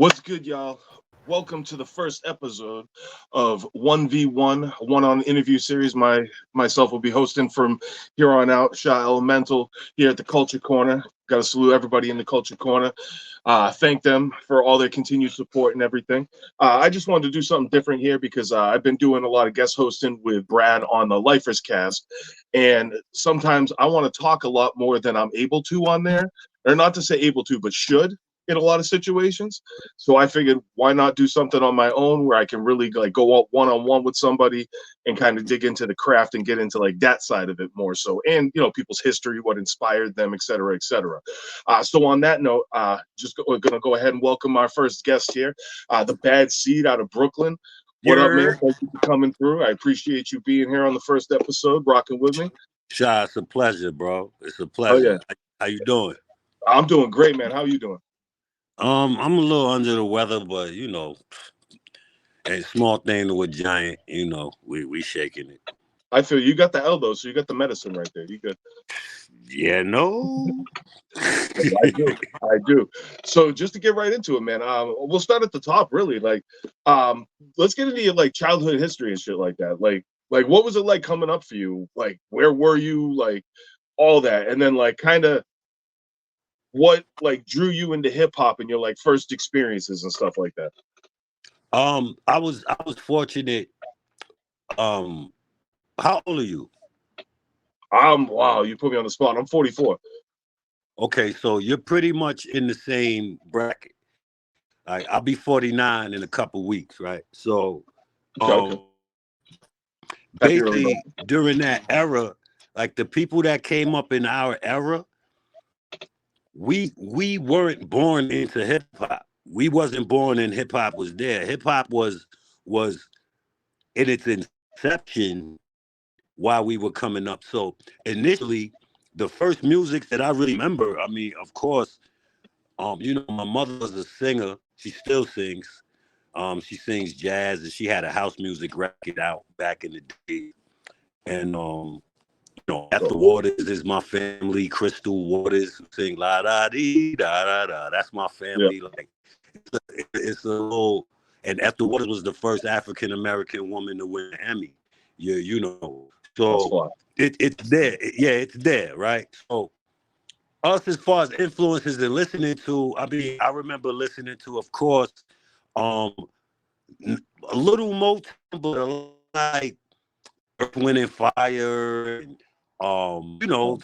What's good, y'all? Welcome to the first episode of 1v1, one-on interview series. Myself will be hosting from here on out. Sha-Elemental here at the Culture Corner. Got to salute everybody in the Culture Corner. Thank them for all their continued support and everything. I just wanted to do something different here because I've been doing a lot of guest hosting with Brad on the Lifers Cast, and sometimes I want to talk a lot more than I'm able to on there, or not to say able to, but should in a lot of situations. So I figured, why not do something on my own where I can really like go out one-on-one with somebody and kind of dig into the craft and get into like that side of it more so, and people's history, what inspired them, et cetera, et cetera. So on that note, we're gonna go ahead and welcome our first guest here, the Bad Seed out of Brooklyn. What up, man? You're Thank you for coming through. I appreciate you being here on the first episode, rocking with me. Sha. It's a pleasure, bro. It's a Oh yeah, pleasure. How you doing? I'm doing great, man. How are you doing? I'm a little under the weather, but a small thing to a giant. We shaking it. I feel you got the elbow, so you got the medicine right there. You good? Yeah, no. I do. I do. So just to get right into it, man, we'll start at the top, really. Let's get into your like childhood history and shit like that. Like what was it like coming up for you? Like, where were you? Like, all that, and then like kind of what like drew you into hip hop and your like first experiences and stuff like that. I was fortunate. Um, how old are you? Wow, you put me on the spot. I'm 44. Okay, so you're pretty much in the same bracket. I'll be 49 in a couple weeks, right? So, Okay, okay. Happy early basically birthday. during that era, like the people that came up in our era, we weren't born into hip hop. We wasn't born and hip hop was there. Hip hop was in its inception while we were coming up. So initially, the first music that I really remember, I mean, of course, my mother was a singer. She still sings. She sings jazz, and she had a house music record out back in the day. And After Waters is my family. Crystal Waters who sing la da dee da da da. That's my Yeah, family. Like it's a little. And After Waters was the first African American woman to win an Emmy. Yeah. that's So fine. it's there. Yeah, it's there, right? So us as far as influences and listening to, I mean, I remember listening to, of course, um, a little Motown, but a lot like Earth, Wind and Fire, and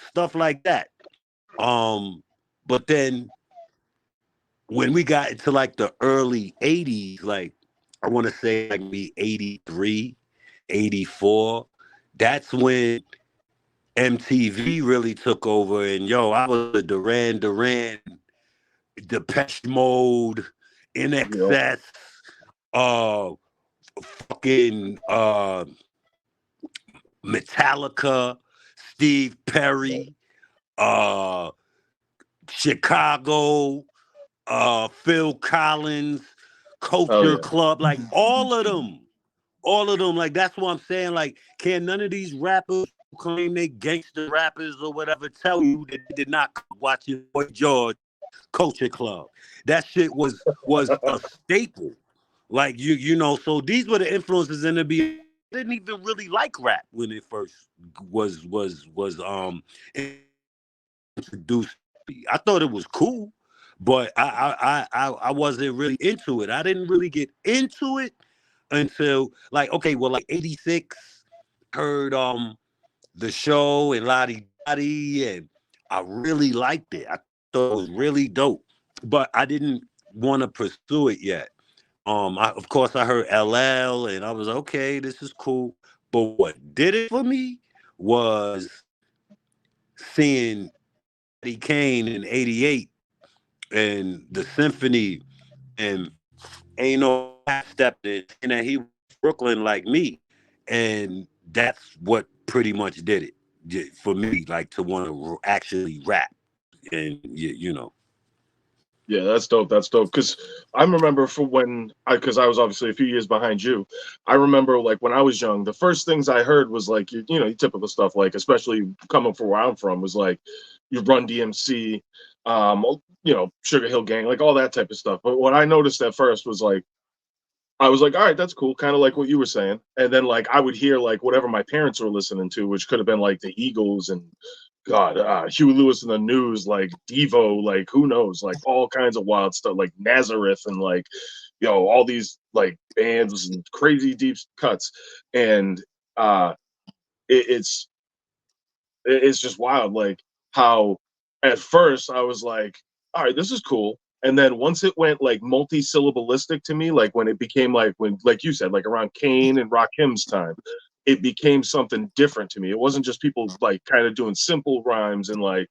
stuff like that. But then when we got into like the early 80s, like I want to say like maybe 83, 84, that's when MTV really took over. And I was a Duran Duran, Depeche Mode, In Yeah. Excess, uh, fucking Metallica, Steve Perry, uh, Chicago, Phil Collins, Oh Culture yeah. Club, like all of them. Like that's what I'm saying. Like, can none of these rappers who claim they gangster rappers or whatever tell you that they did not watch your boy George Culture Club? That shit was a staple. Like so these were the influences in the be. Didn't even really like rap when it first was introduced. I thought it was cool, but I wasn't really into it. I didn't really get into it until like okay, well like 86 heard the show and Lottie Dottie, and I really liked it. I thought it was really dope, but I didn't want to pursue it yet. Of course I heard LL and I was like, okay, this is cool. But what did it for me was seeing Eddie Kane in '88 and the symphony and ain't no half stepped in and that he was Brooklyn like me. And that's what pretty much did it for me, like to want to actually rap. And Yeah, that's dope. That's dope. Because I remember for because I was obviously a few years behind you. I remember like when I was young, the first things I heard was like your typical stuff. Like especially coming from where I'm from was like you Run DMC, Sugar Hill Gang, like all that type of stuff. But what I noticed at first was like, I was like, all right, that's cool, kind of like what you were saying. And then like I would hear like whatever my parents were listening to, which could have been like the Eagles and God, Huey Lewis and the News, like Devo, like who knows, like all kinds of wild stuff, like Nazareth and like all these like bands and crazy deep cuts, and uh, it's it's just wild, like how at first I was like, all right, this is cool. And then once it went like multi-syllabalistic to me, like when it became like when, like you said, like around Kane and Rakim's time, it became something different to me. It wasn't just people like kind of doing simple rhymes and like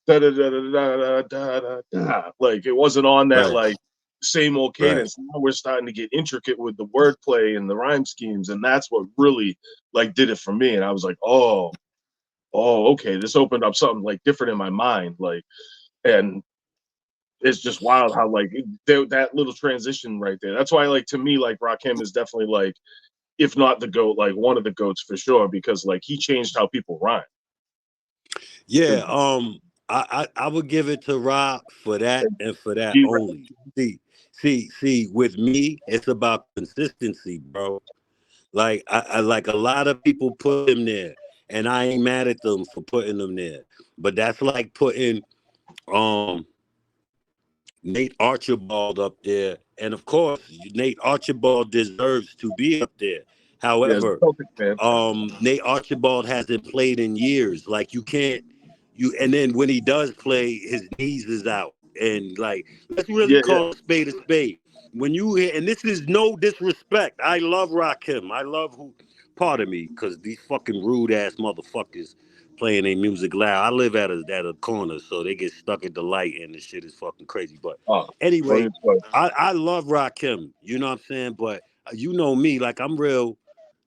da da da da da da da da. Like it wasn't on that Right, like same old right. cadence. Now we're starting to get intricate with the wordplay and the rhyme schemes, and that's what really like did it for me. And I was like, okay, this opened up something like different in my mind, like, and it's just wild how like that little transition right there. That's why, like, to me, like Rakim is definitely like, if not the goat, like one of the goats for sure, because like he changed how people rhyme. Yeah, And, I would give it to Rob for that and and for that he, only. See, with me, it's about consistency, bro. Like I like a lot of people put him there, and I ain't mad at them for putting them there. But that's like putting um Nate Archibald up there, and of course, Nate Archibald deserves to be up there. yeah, as a However, Celtic fan, Nate Archibald hasn't played in years. Like you can't and then when he does play, his knees is out. And like, let's really yeah, yeah, call a spade a spade. When you hear, and this is no disrespect. I love Rakim. I love who pardon me, because these fucking rude ass motherfuckers playing their music loud. I live at a corner, so they get stuck at the light and the shit is fucking crazy. But oh, don't anyway, even sweat. I love Rakim. You know what I'm saying? But you know me, like I'm real,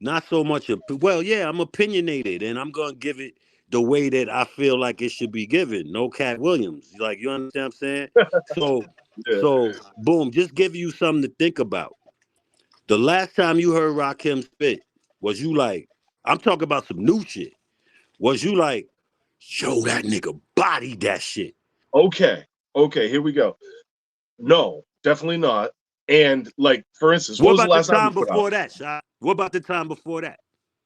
not so much. Well, yeah, I'm opinionated, and I'm gonna give it the way that I feel like it should be given. No Cat Williams. Like you understand what I'm saying? So Yeah. so boom, just give you something to think about. The last time you heard Rakim spit, was you like, I'm talking about some new shit. Was you like, yo, that nigga bodied that shit? Okay, okay, here we go. No, definitely not. And like, for instance, what What was the about the last album time you put out? before that, Shot? What about the time before that?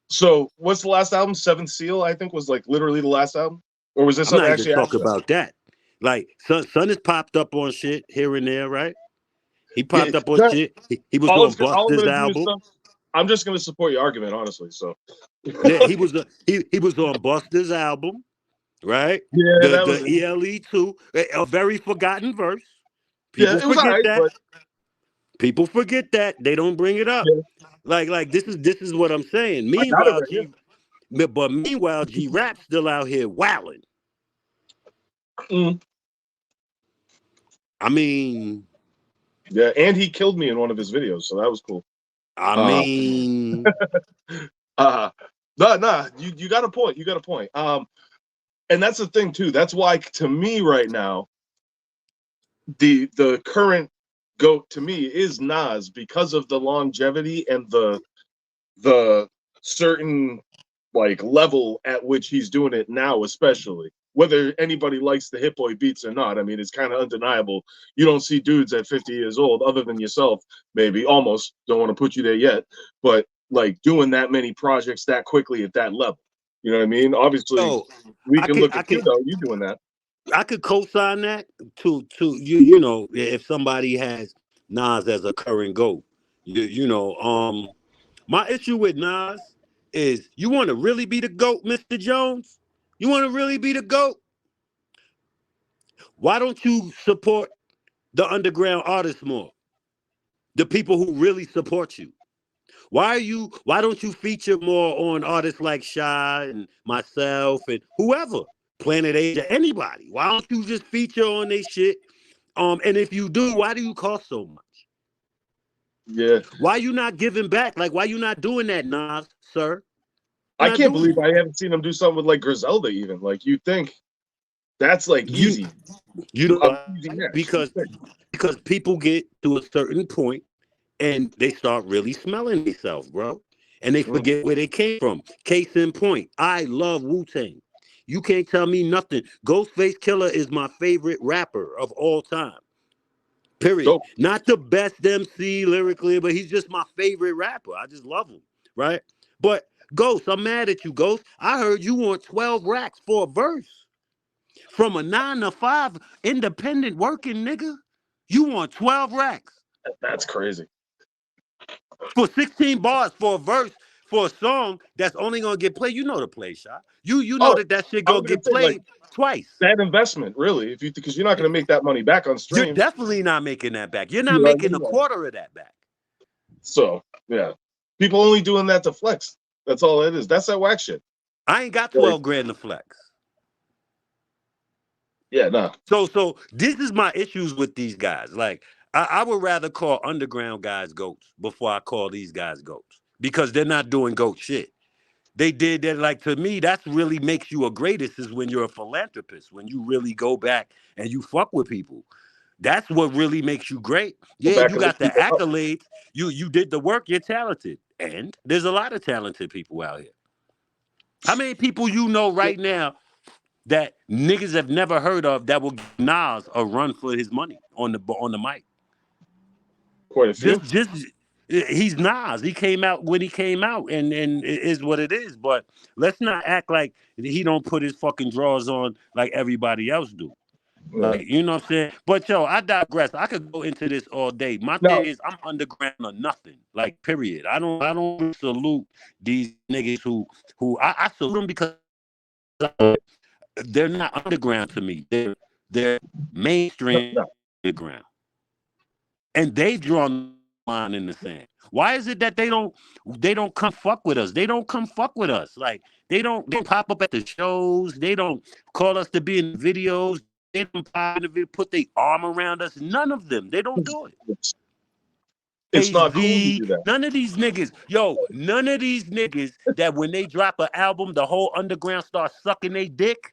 So, what's the last album? Seventh Seal, I think, was like literally the last album, or was there I'm something not even actually after talking that? about that. Like, son has popped up on shit here and there, right? He Yeah, popped up on that, shit. He was on all I'm Buster's gonna do is album. stuff. I'm just gonna support your argument, honestly. So, Yeah, he was on Buster's album, right? yeah, The that was the it. ELE2, a very forgotten verse. Yeah, People it was all forget right, that. but People forget that. They don't bring it up. yeah, Like this is what I'm saying. I got it Meanwhile, right here. G Rap still out here wilding. Mm, I mean, yeah, and he killed me in one of his videos, so that was cool. I Uh, mean, uh, nah, you got a point. You got a point. And that's the thing too. That's why, to me, right now, the current goat to me is Nas because of the longevity and the certain like level at which he's doing it now, especially whether anybody likes the Hit Boy beats or not. I mean, it's kind of undeniable. You don't see dudes at 50 years old, other than yourself, maybe almost. Don't want to put you there yet, but like doing that many projects that quickly at that level. You know what I mean? Obviously, yo, we I can could look I at you could though. You doing that? I could co-sign that to you know if somebody has Nas as a current GOAT. My issue with Nas is you want to really be the GOAT, Mr. Jones? You want to really be the GOAT? Why don't you support the underground artists more? The people who really support you. Why don't you feature more on artists like Shy and myself and whoever? Planet Asia, anybody. Why don't you just feature on their shit? And if you do, why do you cost so much? Yeah. Why you not giving back? Like, why you not doing that, Nas, sir? You're I not can't doing believe it. I haven't seen him do something with like Griselda even. Like you think that's like You easy, you know easy why? next. Because people get to a certain point and they start really smelling themselves, bro. And they Mm. forget where they came from. Case in point, I love Wu-Tang. You can't tell me nothing. Ghostface Killer is my favorite rapper of all time. Period. Dope. Not the best MC lyrically, but he's just my favorite rapper. I just love him. Right? But Ghost, I'm mad at you, Ghost. I heard you want 12 racks for a verse. From a 9 to 5 independent working nigga. You want 12 racks. That's crazy. For 16 bars for a verse for a song that's only gonna get played. You know the play, shot. You know Oh, that shit I gonna was gonna get say like played twice. that investment, really, if you because you're not gonna make that money back on You're streams. definitely not making that back. You're You not know what I making mean? a quarter of that back. So yeah, people only doing that to flex. That's all it is. That's that whack shit. I ain't got Like 12 grand to flex. yeah, no. So this is my issues with these guys. Like I would rather call underground guys goats before I call these guys goats because they're not doing goat shit. They did that. Like to me, that's really makes you a greatest is when you're a philanthropist, when you really go back and you fuck with people. That's what really makes you great. Go Yeah, back you and look got the people up. accolades. You did the work. You're talented, and there's a lot of talented people out here. How many people you know right now that niggas have never heard of that will give Nas a run for his money on the mic? Quite a few. Just he's Nas. He came out when he came out, and it is what it is. But let's not act like he don't put his fucking drawers on like everybody else do. Yeah. Like, you know what I'm saying? But yo, I digress. I could go into this all day. My thing Now, is I'm underground or nothing. Like, period. I don't salute these niggas who I salute them because they're not underground to me. They're mainstream no, underground. And they've drawn the line in the sand. Why is it that they don't come fuck with us? They don't come fuck with us. Like they don't pop up at the shows. They don't call us to be in videos. They don't pop in the video, put their arm around us. None of them. They don't do it. it's, it's not cool to AZ, do that. none of these niggas, none of these niggas that when they drop an album, the whole underground starts sucking their dick.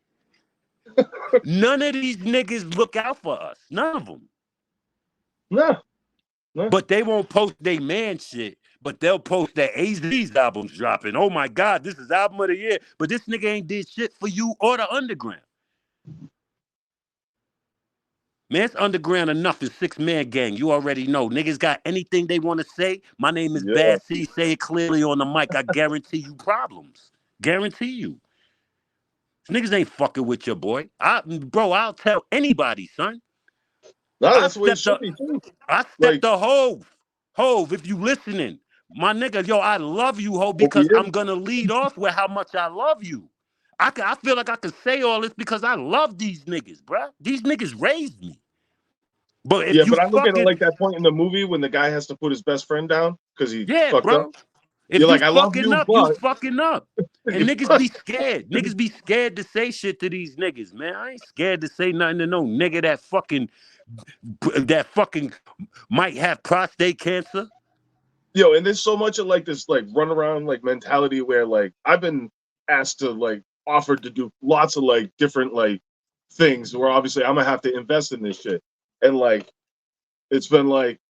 None of these niggas look out for us. None of them. No, no. But they won't post they man shit. But they'll post that AZ's albums dropping. Oh my God, this is album of the year. But this nigga ain't did shit for you or the underground. Man, it's underground enough. It's 6-man gang. You already know. Niggas got anything they want to say. My name is Yeah. Bad C. Say it clearly on the mic. I guarantee you problems. Guarantee you. Niggas ain't fucking with your boy. Bro, I'll tell anybody, son. No, I that's the way it stepped should up. be too. I stepped Like the Hove. Hove, if you listening, my nigga, I love you, Hove, hope he because is. I'm gonna lead off with how much I love you. I feel like I could say all this because I love these niggas, bruh. These niggas raised me. But if Yeah, you but I look at it fucking, like that point in the movie when the guy has to put his best friend down because he yeah, fucked up. bro. If You're you like, I love fucking you, up, you but fucking up. And niggas be scared. Niggas be scared to say shit to these niggas, man. I ain't scared to say nothing to no nigga that fucking might have prostate cancer. yo, and there's so much of like this like run around like mentality where like I've been asked to like offered to do lots of like different like things where obviously I'm gonna have to invest in this shit. And like it's been like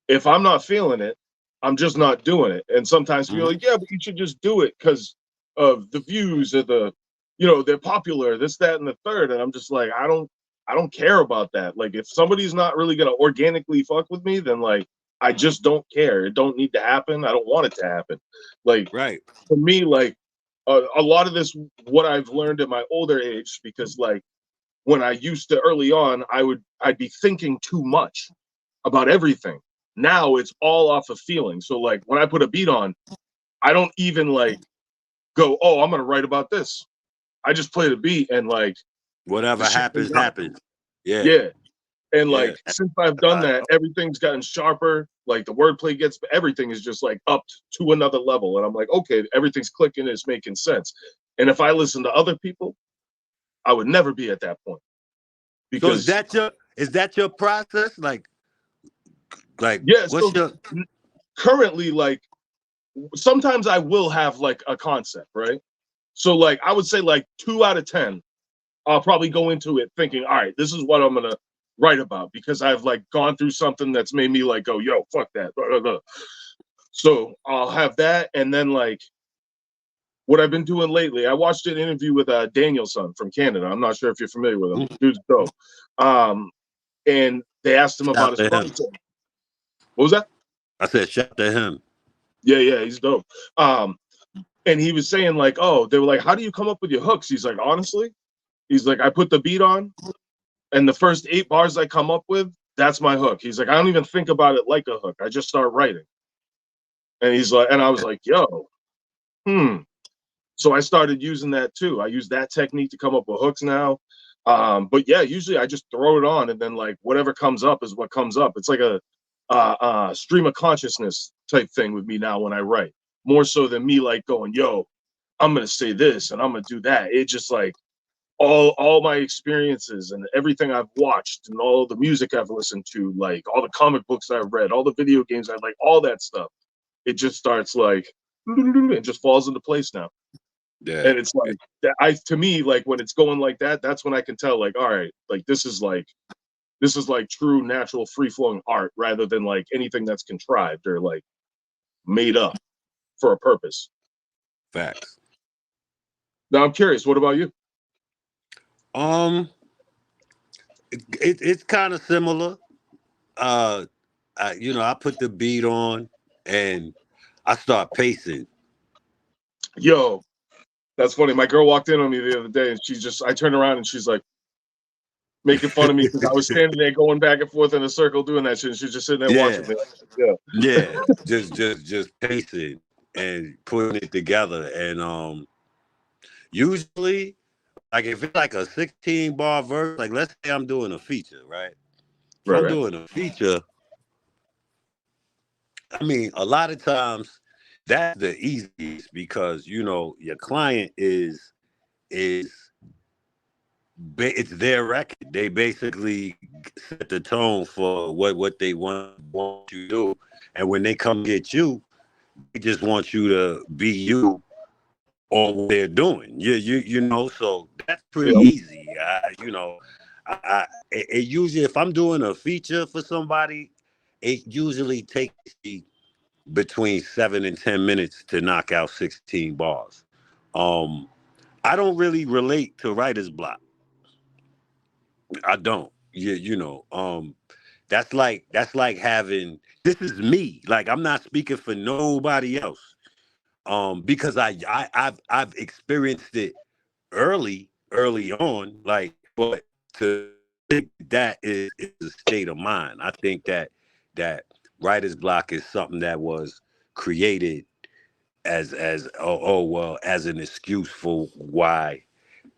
if I'm not feeling it, I'm just not doing it. And sometimes people are Mhm. like, yeah, but you should just do it because of the views or the, they're popular, this, that, and the third. And I'm just like, I don't care about that. Like, if somebody's not really gonna organically fuck with me, then like, I just don't care. It don't need to happen. I don't want it to happen. Like Right. for me, like a lot of this, what I've learned at my older age, because like when I used to early on, I'd be thinking too much about everything. Now it's all off of feeling. So like when I put a beat on, I don't even like go, oh, I'm gonna write about this. I just play the beat and like the Whatever shit comes happens, out. happens. Yeah. Yeah. And Yeah. like since I've done that, everything's gotten sharper. Like the wordplay gets everything is just like up to another level. And I'm like, okay, everything's clicking, it's making sense. And if I listen to other people, I would never be at that point. So is Because that your process? Like yeah, what's so your currently like sometimes I will have like a concept, right? So like I would say like 2 out of 10, I'll probably go into it thinking, all right, this is what I'm gonna write about because I've like gone through something that's made me like go, yo, fuck that. Blah, blah, blah. So I'll have that, and then like what I've been doing lately, I watched an interview with Danielson from Canada. I'm not sure if you're familiar with him. Mhm. Dude's dope. And they asked him about Shout his to him. process. What was that? I said, shout to him. Yeah, he's dope. And he was saying like, oh, they were like, how do you come up with your hooks? He's like, honestly, he's like, I put the beat on, and the first 8 bars I come up with, that's my hook. He's like, I don't even think about it like a hook. I just start writing. And he's like, and I was like, yo, So I started using that too. I use that technique to come up with hooks now. But yeah, usually I just throw it on, and then like whatever comes up is what comes up. It's like a stream of consciousness type thing with me now when I write, more so than me like going, yo, I'm gonna say this and I'm gonna do that. It just like all my experiences and everything I've watched and all the music I've listened to, like all the comic books I've read, all the video games I've like, all that stuff. It just starts like it just falls into place now. Yeah. And it's like to me, like when it's going like that, that's when I can tell like, all right, like this is like true natural free flowing art rather than like anything that's contrived or like made up for a purpose. Facts. Now I'm curious, what about you? It's kind of similar. I put the beat on and I start pacing. Yo, that's funny. My girl walked in on me the other day and I turned around and she's like making fun of me because I was standing there going back and forth in a circle doing that shit. And she's just sitting there watching me. Yeah, just pacing and putting it together. And usually, like if it's like a 16 bar verse, like let's say I'm doing a feature, right? If I'm Right. doing a feature, I mean, a lot of times that's the easiest because your client is it's their record. They basically set the tone for what they want you to do, and when they come get you, they just want you to be you on what they're doing. So that's pretty Yeah. easy. It usually, if I'm doing a feature for somebody, it usually takes me between 7 and 10 minutes to knock out 16 bars. Um, I don't really relate to writer's block. I don't. That's like having, this is me. Like I'm not speaking for nobody else. Because I've experienced it early on, like, but to think that is a state of mind. I think that writer's block is something that was created as an excuse for why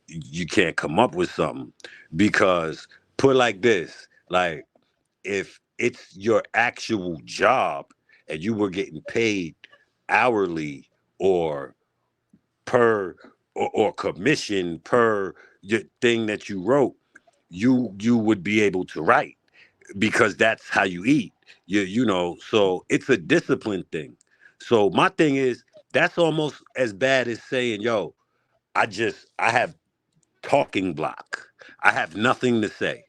you can't come up with something. Because put like this, like if it's your actual job and you were getting paid hourly or per or commission per your thing that you wrote, you would be able to write because that's how you eat. So it's a discipline thing. So my thing is that's almost as bad as saying, yo, I have talking block. I have nothing to say.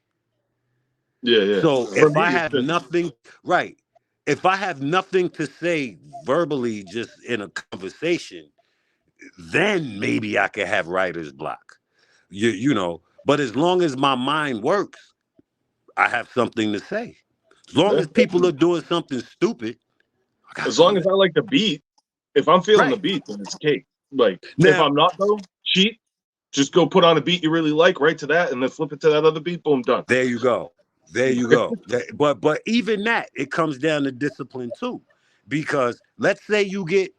Yeah. So For if me, I it's have just nothing, right, if I have nothing to say verbally just in a conversation, then maybe I could have writer's block. But as long as my mind works, I have something to say. As long yeah. as people are doing something stupid, I got As long something as to I like the beat, if I'm feeling the right. beat, then it's cake. Like if Now, I'm not though, cheat. Just go put on a beat you really like, right to that, and then flip it to that other beat. Boom, done. there you go. There you go. But even that, it comes down to discipline too. Because let's say you get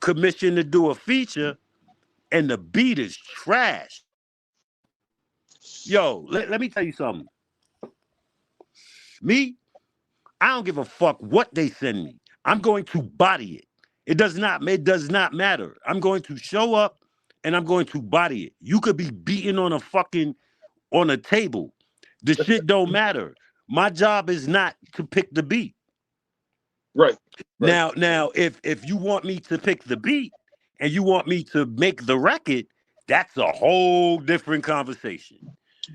commissioned to do a feature and the beat is trash. Yo, let me tell you something. Me, I don't give a fuck what they send me. I'm going to body it. It does not matter. I'm going to show up and I'm going to body it. You could be beating on a table. The shit don't matter. My job is not to pick the beat. Right. Right. Now, if you want me to pick the beat and you want me to make the record, that's a whole different conversation.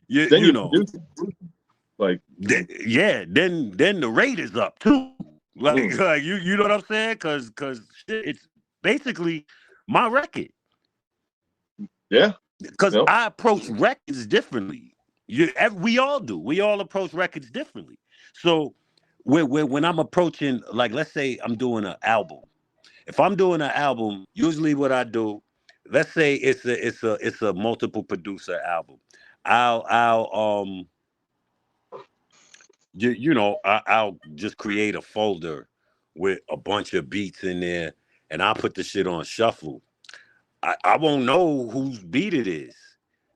You Then you you know, produce like yeah. Then the rate is up too. Like mm, like you know what I'm saying? Cause shit, it's basically my record. Yeah. Because Yep. I approach records differently. We all do. We all approach records differently. So when I'm approaching, like, let's say I'm doing an album. If I'm doing an album, usually what I do, let's say it's a multiple producer album. I'll I'll just create a folder with a bunch of beats in there, and I'll put the shit on shuffle. I won't know whose beat it is.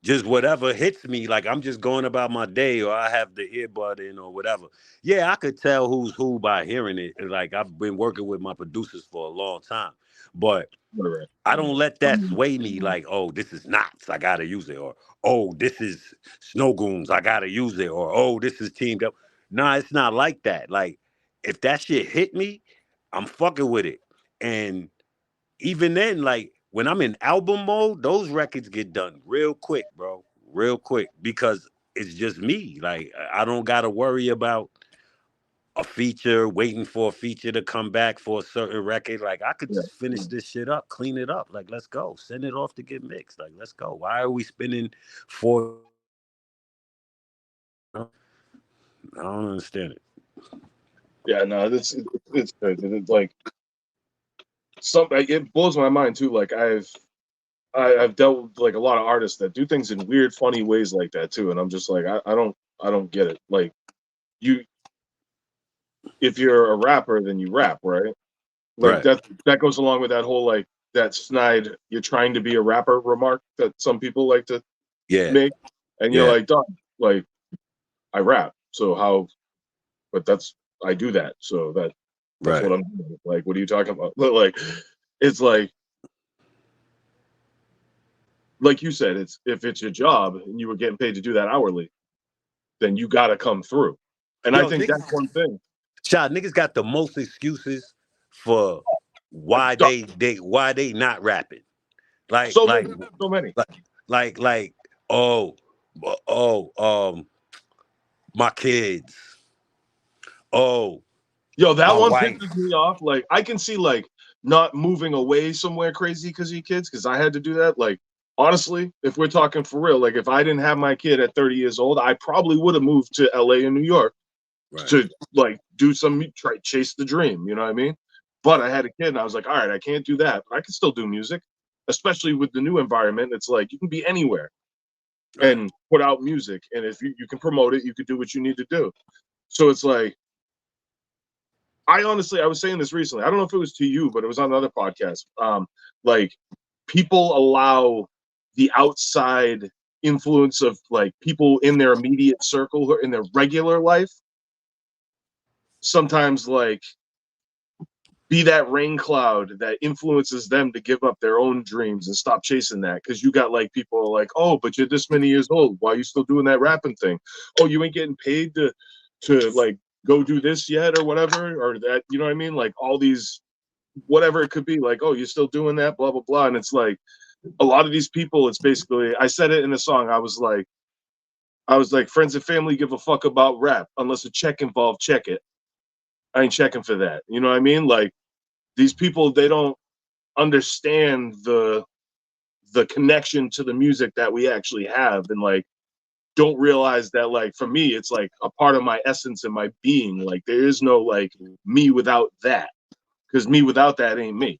Just whatever hits me, like I'm just going about my day, or I have the earbud in, or whatever. Yeah, I could tell who's who by hearing it. Like I've been working with my producers for a long time, but Right. I don't let that sway me. Like, oh, this is Knots, I gotta use it, or oh, this is Snow Goons, I gotta use it, or oh, this is Team Up. Nah, it's not like that. Like, if that shit hit me, I'm fucking with it, and even then, like when I'm in album mode, those records get done real quick, bro. Real quick. Because it's just me. Like I don't gotta worry about a feature, waiting for a feature to come back for a certain record. Like I could Yeah. just finish this shit up, clean it up. Like, let's go. Send it off to get mixed. Like, let's go. Why are we spending 4 I don't understand it. Yeah. No, it's good. It's like it blows my mind too. Like I've dealt with like a lot of artists that do things in weird, funny ways like that too, and I'm just like I don't get it. Like you, if you're a rapper, then you rap, right? Like Right. that goes along with that whole like that snide "you're trying to be a rapper" remark that some people like to Yeah. make, and you're Yeah. like, dog, like I rap, so how? But I do that, so that's Right. what I'm doing. Like, what are you talking about? But like, it's like you said, it's if it's your job and you were getting paid to do that hourly, then you got to come through. And I Yo, think that's niggas, one thing. niggas got the most excuses for why they not rapping. Like, So like, many, so many. like, like, oh, my kids. Oh, Yo, that my one wife. pisses me off. Like, I can see like not moving away somewhere crazy because of your kids, because I had to do that. Like, honestly, if we're talking for real, like if I didn't have my kid at 30 years old, I probably would have moved to LA and New York Right, to like do some try chase the dream. You know what I mean? But I had a kid, and I was like, all right, I can't do that, but I can still do music, especially with the new environment. It's like you can be anywhere right. and put out music, and if you can promote it, you could do what you need to do. So it's like I was saying this recently. I don't know if it was to you, but it was on another podcast. Like people allow the outside influence of like people in their immediate circle or in their regular life sometimes like be that rain cloud that influences them to give up their own dreams and stop chasing that because you got like people like, oh, but you're this many years old, why are you still doing that rapping thing? Oh, you ain't getting paid to like go do this yet or whatever, or that, you know what I mean? Like all these whatever it could be, like, oh, you're still doing that, blah blah blah. And it's like a lot of these people, it's basically, I said it in the song, I was like friends and family give a fuck about rap unless a check involved, check it. I ain't checking for that, you know what I mean? Like these people, they don't understand the connection to the music that we actually have, and like don't realize that like for me it's like a part of my essence and my being. Like there is no like me without that, because me without that ain't me.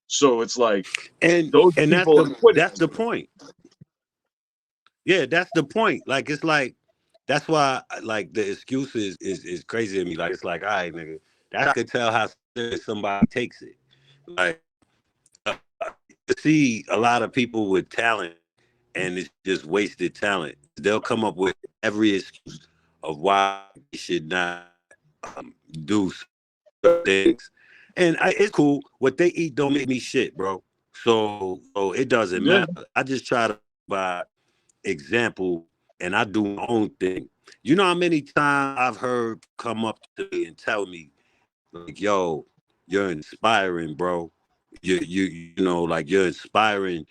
So it's like And those and people are quitting. that's the point. Yeah, that's the point. Like it's like that's why like the excuse is crazy to me. Like it's like, all right, nigga, that I could tell how serious somebody takes it. Like you see a lot of people with talent, and it's just wasted talent. They'll come up with every excuse of why they should not do certain things, and it's cool. What they eat don't make me shit, bro. So it doesn't Yeah, matter. I just try to by example, and I do my own thing. You know how many times I've heard come up to me and tell me, like, yo, you're inspiring, bro. Like you're inspiring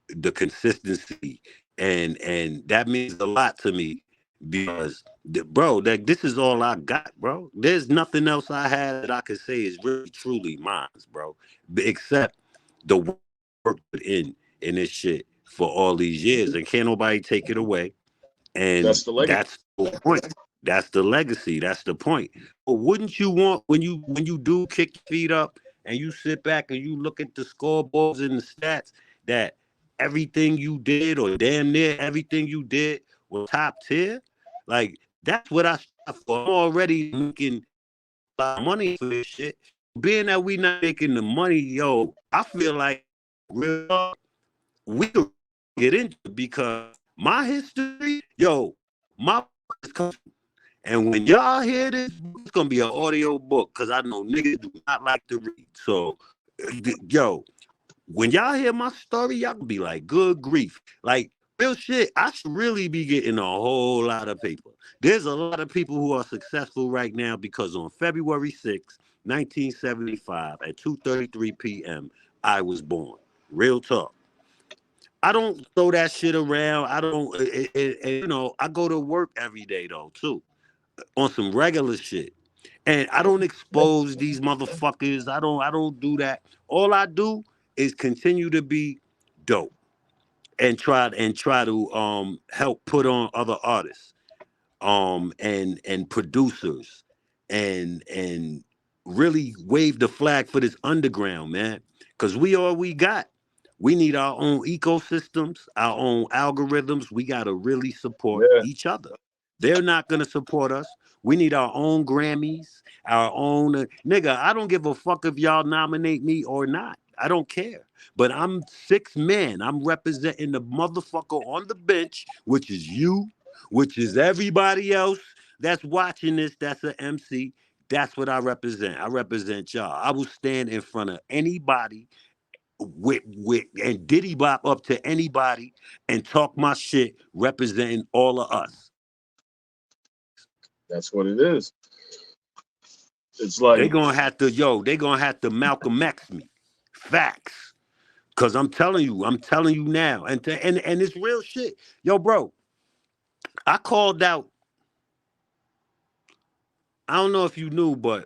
the consistency, and that means a lot to me because, bro, like this is all I got, bro. There's nothing else I have that I could say is really truly mine, bro, except the work put in this shit for all these years, and can't nobody take it away. And That's the legacy. that's the point. That's the legacy. That's the point. But wouldn't you want, when you do kick your feet up and you sit back and you look at the scoreboards and the stats, that everything you did, or damn near everything you did, was top tier? Like, that's what I strive for. I'm already making a lot of money for this shit. Being that we not making the money, yo, I feel like real talk, we could get into it, because my history, yo, my is coming. And when y'all hear this, it's gonna be an audio book, because I know niggas do not like to read. So, yo, when y'all hear my story, y'all gonna be like, good grief. Like, real shit, I should really be getting a whole lot of paper. There's a lot of people who are successful right now because on February 6th, 1975, at 2:33 p.m., I was born. Real talk. I don't throw that shit around. I don't, you know, I go to work every day though, too, on some regular shit. And I don't expose these motherfuckers. I don't do that. All I do is continue to be dope, and try to help put on other artists, and producers, and really wave the flag for this underground, man. Cause we all we got. We need our own ecosystems, our own algorithms. We gotta really support Yeah, each other. They're not gonna support us. We need our own Grammys, our own nigga. I don't give a fuck if y'all nominate me or not. I don't care. But I'm six men. I'm representing the motherfucker on the bench, which is you, which is everybody else that's watching this, that's an MC. That's what I represent. I represent y'all. I will stand in front of anybody with and diddy bop up to anybody and talk my shit representing all of us. that's what it is. It's They like, gonna have to, they gonna have to Malcolm X me. Facts. Cause I'm telling you now. And it's real shit. Yo, bro, I called out, I don't know if you knew, but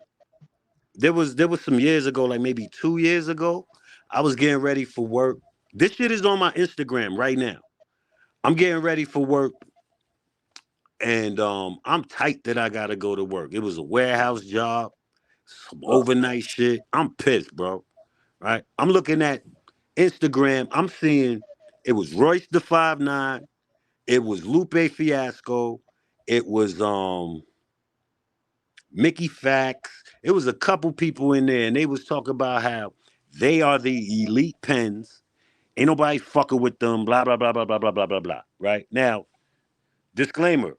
there was some years ago, like maybe 2 years ago, I was getting ready for work. This shit is on my Instagram right now. I'm getting ready for work, and I'm tight that I gotta go to work. It was a warehouse job, some uh, overnight shit. I'm pissed, bro. Right? I'm looking at Instagram. I'm seeing it was Royce the 5'9", it was Lupe Fiasco, it was Mickey Fax. It was a couple people in there, and they was talking about how they are the elite pens. Ain't nobody fucking with them. Blah blah blah blah blah blah blah blah blah. Right now, disclaimer: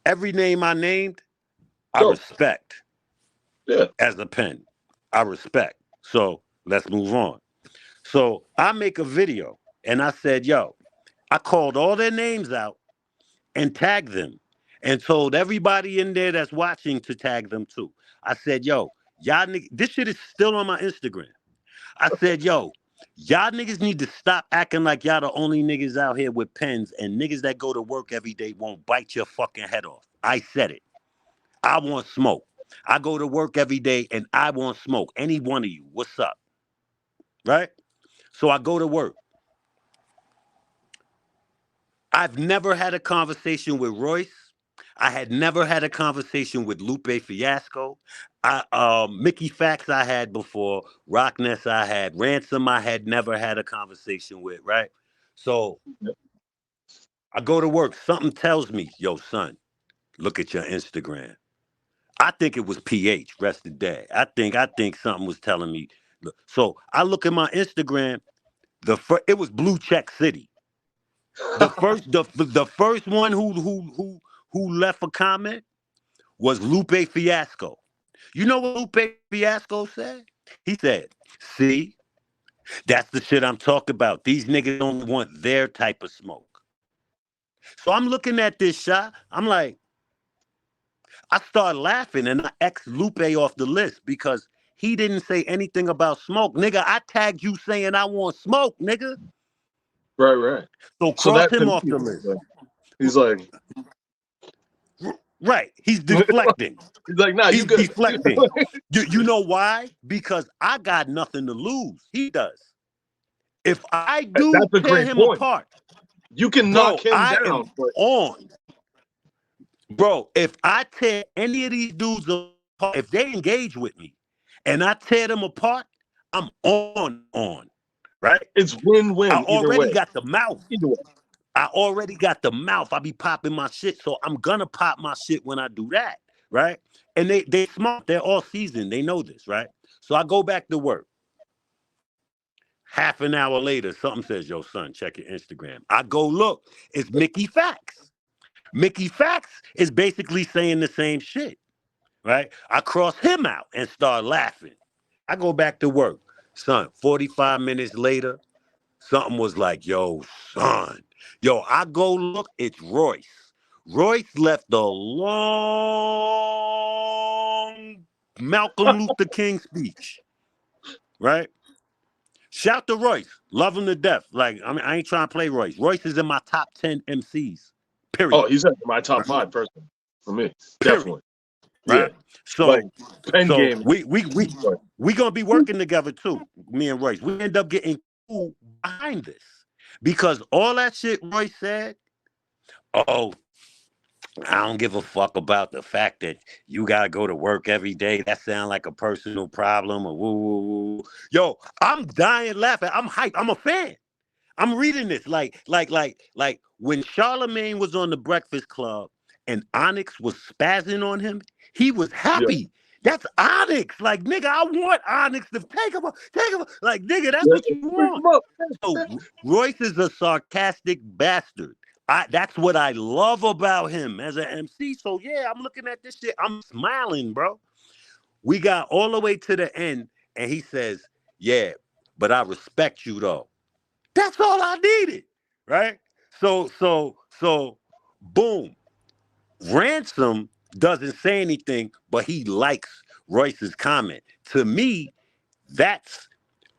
every name I named, I go. respect Yeah. as a pen. I respect. So let's move on. So I make a video, and I said, "Yo," I called all their names out and tagged them, and told everybody in there that's watching to tag them too. I said, "Yo, y'all niggas, this shit is still on my Instagram." I said, "Yo, y'all niggas need to stop acting like y'all the only niggas out here with pens, and niggas that go to work every day won't bite your fucking head off." I said it. I want smoke. I go to work every day and I want smoke. Any one of you, what's up? Right? So I go to work. I've never had a conversation with Royce. I had never had a conversation with Lupe Fiasco. Mickey Fax I had before. Rockness I had. Ransom I had never had a conversation with, right? So I go to work. Something tells me, yo, son, look at your Instagram. I think it was PH, rest of the day. I think something was telling me. So I look at my Instagram. It was Blue Check City. The first one who left a comment was Lupe Fiasco. You know what Lupe Fiasco said? He said, "See, that's the shit I'm talking about. These niggas don't want their type of smoke." So I'm looking at this shot. I'm like, I started laughing and I X Lupe off the list because he didn't say anything about smoke. Nigga, I tagged you saying I want smoke, nigga. Right, right. So So cross that to him me off the is list. like, he's like, Right. He's deflecting. he's like, nah, you He's good. deflecting. You know why? Because I got nothing to lose. He does. If I do That's a tear great him point. apart, You can knock bro, him I down, am but on. Bro, if I tear any of these dudes apart, if they engage with me and I tear them apart, I'm on, right? it's I win-win either way. already got the mouth. Either way. I already got the mouth. I be popping my shit, so I'm gonna pop my shit when I do that, right? And they smart. They're all seasoned. They know this, right? So I go back to work. Half an hour later, something says, "Yo, son, check your Instagram." I go look. It's Mickey Facts. Mickey Facts is basically saying the same shit, right? I cross him out and start laughing. I go back to work. Son, 45 minutes later, something was like, yo, son. Yo, I go look, it's Royce. Royce left a long Malcolm Luther King speech, right? Shout to Royce. Love him to death. Like, I mean, I ain't trying to play Royce. Royce is in my top 10 MCs. Oh, Period. he's at my top Right? 5 person for me. Period. Definitely. Yeah. Right? Like So pen so game. we gonna be working together too, me and Royce. We end up getting cool behind this. Because all that shit Royce said, oh, I don't give a fuck about the fact that you gotta go to work every day. That sounds like a personal problem or woo woo woo. Yo, I'm dying laughing. I'm hyped. I'm a fan. I'm reading this like when Charlemagne was on the Breakfast Club and Onyx was spazzing on him, he was Yeah. happy. That's Onyx. Like, nigga, I want Onyx to take him up. Like, nigga, that's Yeah. what you Pick want. him up. So Royce is a sarcastic bastard. That's what I love about him as an MC. So yeah, I'm looking at this shit. I'm smiling, bro. We got all the way to the end, and he says, "Yeah, but I respect you though." That's all I needed, right? So, boom. Ransom doesn't say anything, but he likes Royce's comment. To me, that's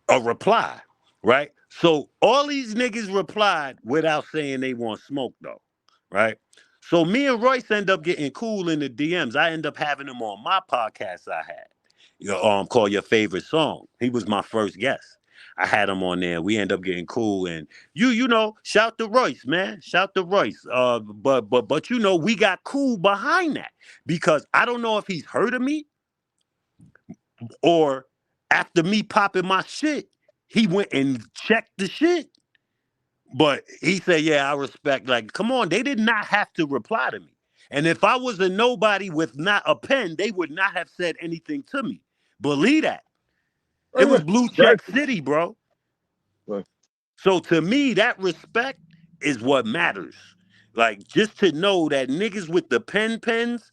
a reply, right? So all these niggas replied without saying they want smoke, though, right? So me and Royce end up getting cool in the DMs. I end up having him on my podcast I had, called Your Favorite Song. He was my first guest. I had him on there. We end up getting cool, and you know, shout to Royce, man, shout to Royce. But you know, we got cool behind that because I don't know if he's heard of me or after me popping my shit, he went and checked the shit. But he said, yeah, I respect. Like, come on, they did not have to reply to me. And if I was a nobody with not a pen, they would not have said anything to me. Believe that. It Oh, was yeah. Blue Check Exactly. City, bro. Like, So to me, that respect is what matters. Like, just to know that niggas with the pens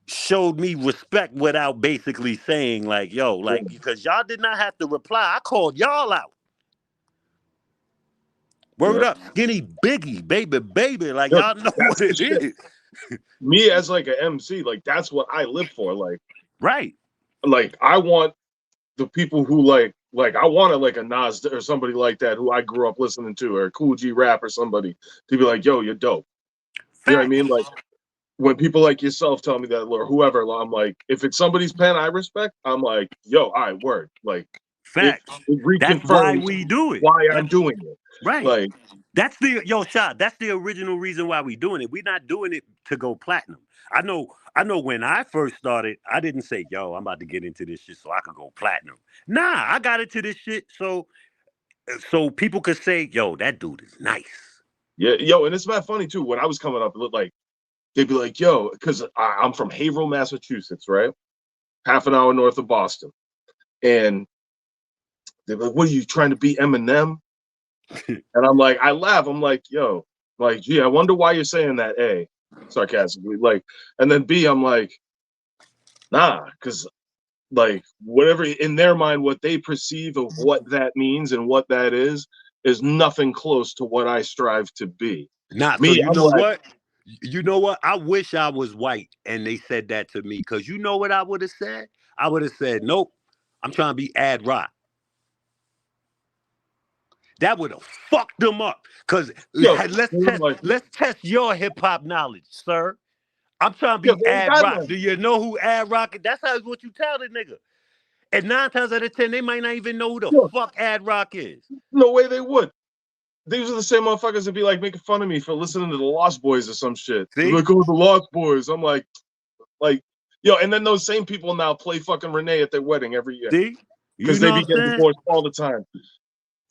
showed me respect without basically saying, like, yo, yeah. like, because y'all did not have to reply. I called y'all out. Word Yeah. up, skinny biggie, baby. Like, Yo, y'all know that's what the it shit. is. Me as like an MC, like that's what I live for. Right. Like I want the people who like I wanted like a Nas or somebody like that who I grew up listening to, or Cool G Rap or somebody to be like, yo, you're dope. You know what I mean? Facts. Like when people like yourself tell me that, or whoever, I'm like, if it's somebody's pen I respect, I'm like, yo, all right, word. Like Facts. it That's why reconfirms we do it. why I'm That's doing it. right. Like, That's the shot. That's the original reason why we doing it. We're not doing it to go platinum. I know when I first started, I didn't say, yo, I'm about to get into this shit so I could go platinum. Nah, I got into this shit so people could say, yo, that dude is nice. yeah, yo, and it's not funny too. When I was coming up, it looked like they'd be like, yo, because I'm from Haverhill, Massachusetts, right? Half an hour north of Boston. And they're like, what are you trying to be Eminem? And I'm like, I laugh. I'm like, yo, like, gee, I wonder why you're saying that, A, sarcastically. Like, and then B, I'm like, nah, because like whatever in their mind, what they perceive of what that means and what that is nothing close to what I strive to be. Nah, so Me, you I'm know like, what? You know what? I wish I was white and they said that to me. Cause you know what I would have said? I would have said, nope, I'm trying to be Ad Rock. That would have fucked them up. Cause yo, like, let's test your hip hop knowledge, sir. I'm trying to yeah, be they ain't Ad got Rock. none. Do you know who Ad Rock is? That's what you tell the nigga. And 9 times out of 10, they might not even know who the No, fuck Ad Rock is. no way they would. These are the same motherfuckers that be like making fun of me for listening to the Lost Boys or some shit. See? Like, oh, the Lost Boys. I'm like, yo, and then those same people now play fucking Renee at their wedding every year See? You because they know be what I'm getting saying? divorced all the time.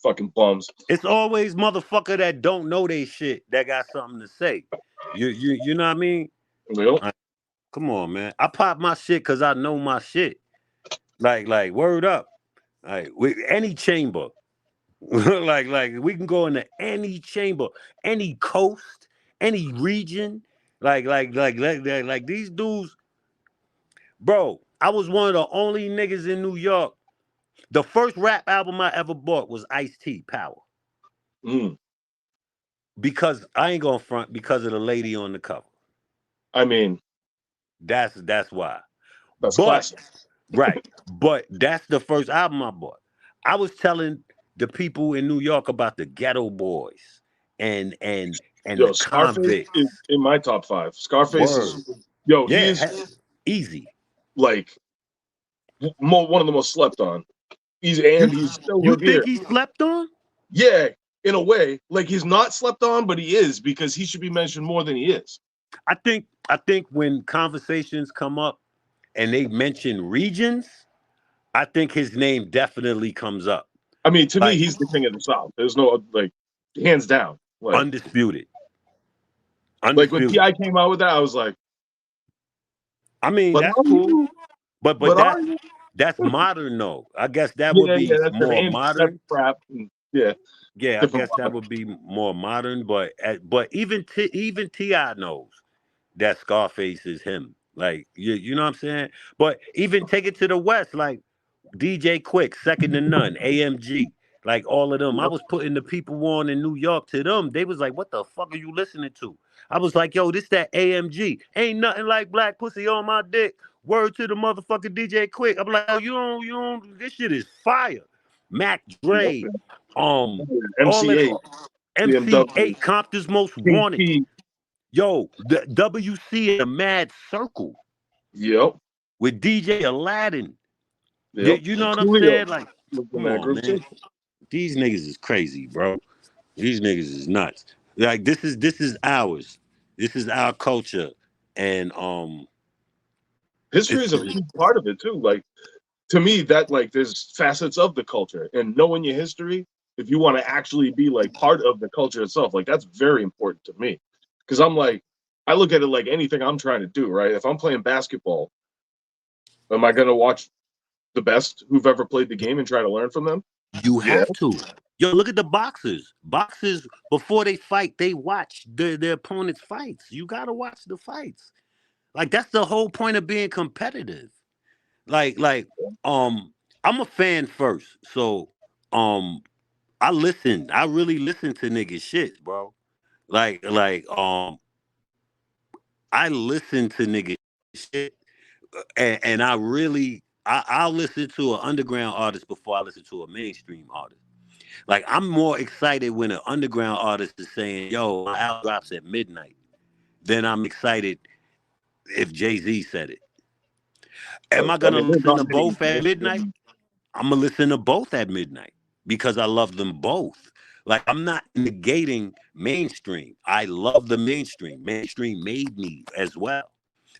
Fucking bums. It's always motherfucker that don't know they shit that got something to say. You know what I mean? Yep. Come on, man. I pop my shit because I know my shit. Like word up. Like with any chamber. like we can go into any chamber, any coast, any region. Like these dudes, bro. I was one of the only niggas in New York. The first rap album I ever bought was Ice-T, Power. Mm. Because I ain't gonna front because of the lady on the cover. I mean, That's why. that's But classic. right, but that's the first album I bought. I was telling the people in New York about the Ghetto Boys and Yo, the Scarface Convicts. is in my top 5. Scarface Word, is, yo, he yeah, is easy. like one of the most slept on. He's You still think here. he slept on? Yeah, in a way, like he's not slept on, but he is because he should be mentioned more than he is. I think when conversations come up and they mention regions, I think his name definitely comes up. I mean, to me, Like he's the king of the South. There's no like, hands down. undisputed. Like when Undisputed. Ti came out with that, I was like, I mean, but that's are cool. you? But But are you? that's modern though. I guess that would Yeah, be that's more different. And that's modern. crap. Yeah, Yeah, I different. guess that would be more modern. But even Ti knows that Scarface is him. Like you know what I'm saying. But even take it to the West, like DJ Quick, Second to None, AMG, like all of them. I Yep. was putting the people on in New York to them. They was like, "What the fuck are you listening to?" I was like, "Yo, this that AMG. Ain't nothing like black pussy on my dick." Word to the motherfucking DJ Quick. I'm like, "Oh, you don't. This shit is fire." Mac Dre, all of MCA, BMW, MC8, Compton's Most King Wanted. P. Yo, the WC in the Mad Circle Yep. with DJ Aladdin. Yep. You know what I'm Coolio saying? Like, was in come that on, group man. too. These niggas is crazy, bro. These niggas is nuts. Like this is ours. This is our culture, and History it's is a huge part of it too. Like to me, that like there's facets of the culture, and knowing your history, if you want to actually be like part of the culture itself, like that's very important to me. Because I'm like, I look at it like anything I'm trying to do. Right? If I'm playing basketball, am I gonna watch the best who've ever played the game and try to learn from them? you Yeah. have to. Yo, look at the boxers. Boxers before they fight, they watch their opponent's fights. You gotta watch the fights. Like that's the whole point of being competitive. Like I'm a fan first, so um I listen. I really listen to niggas shit, bro. Like I listen to niggas shit, and I really I'll listen to an underground artist before I listen to a mainstream artist. Like I'm more excited when an underground artist is saying, "Yo, my album drops at midnight," than I'm excited if Jay-Z said it. Am I I gonna mean, they're listen not to hitting both at midnight? mainstream. I'm gonna listen to both at midnight because I love them both. Like I'm not negating mainstream. I love the mainstream. Mainstream made me as well.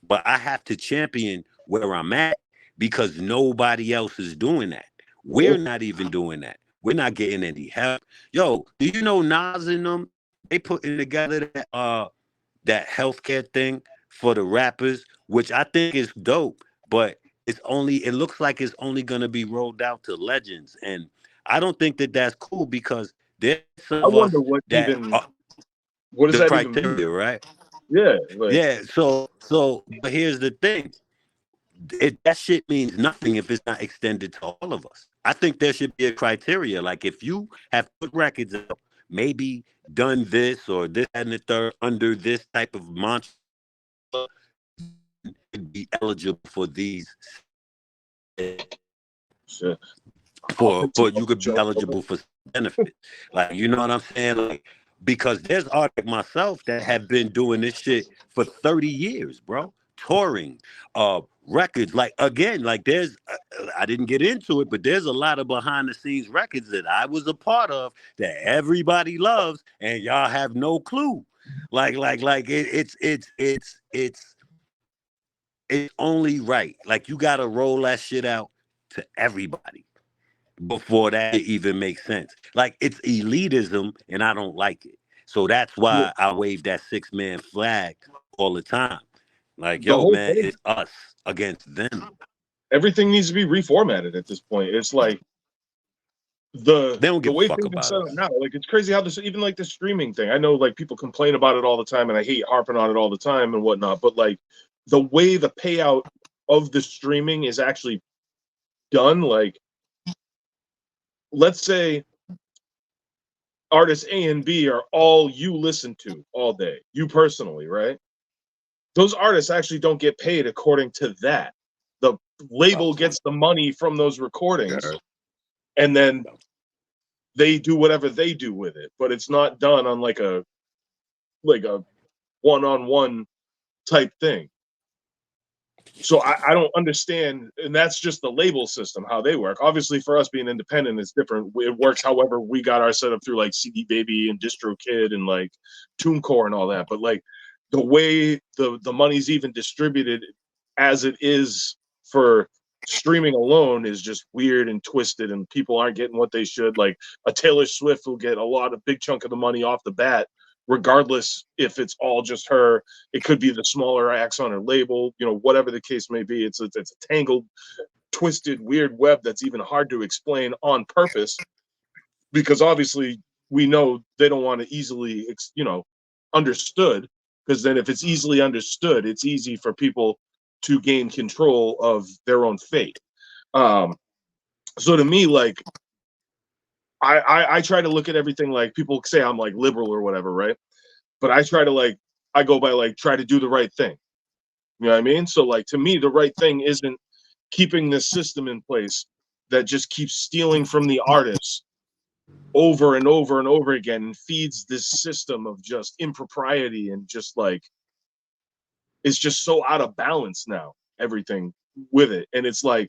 But I have to champion where I'm at because nobody else is doing that. Yeah. We're not even doing that. We're not getting any help. Yo, do you know Nas and them? They putting together that healthcare thing for the rappers, which I think is dope, but it looks like it's only gonna be rolled out to legends, and I don't think that that's cool because there's some I of wonder us that are what does the that even mean? criteria, right? Yeah, like Yeah. But here's the thing: that shit means nothing if it's not extended to all of us. I think there should be a criteria, like if you have put records out, maybe done this or this and the third under this type of mantra, be eligible for these shit. I'll pick some for up you could be Joe. eligible for benefits. Like you know what I'm saying? Like because there's artists like myself that have been doing this shit for 30 years, bro. Touring, records. Like again, like there's I didn't get into it, but there's a lot of behind the scenes records that I was a part of that everybody loves, and y'all have no clue. It's only right. Like you gotta roll that shit out to everybody before that even makes sense. Like it's elitism, and I don't like it. So that's Yeah. why I wave that 6-man flag all the time. Like, The yo, whole man, thing, it's us against them. everything needs to be reformatted at this point. It's like They don't the give a way fuck things are about set up us. now. Like it's crazy how this, even like the streaming thing. I know like people complain about it all the time, and I hate harping on it all the time and whatnot. But like the way the payout of the streaming is actually done, like let's say artists A and B are all you listen to all day, you personally, right? Those artists actually don't get paid according to that. The label gets the money from those recordings, and then they do whatever they do with it. But it's not done on like a one-on-one type thing. So I don't understand, and that's just the label system, how they work. Obviously, for us being independent, it's different. It works however we got our setup through like CD Baby and DistroKid and like TuneCore and all that. But like the way the money's even distributed as it is for streaming alone is just weird and twisted, and people aren't getting what they should. Like a Taylor Swift will get a big chunk of the money off the bat, regardless if it's all just her. It could be the smaller acts on her label, whatever the case may be. It's a tangled, twisted, weird web that's even hard to explain on purpose, because obviously we know they don't want to easily, understood, because then if it's easily understood, it's easy for people to gain control of their own fate. Um, so to me, like, I try to look at everything, like people say I'm like liberal or whatever, right? But I try to like, I go by like try to do the right thing. You know what I mean? So like to me, the right thing isn't keeping this system in place that just keeps stealing from the artists over and over and over again and feeds this system of just impropriety and just like it's just so out of balance now, everything with it. And it's like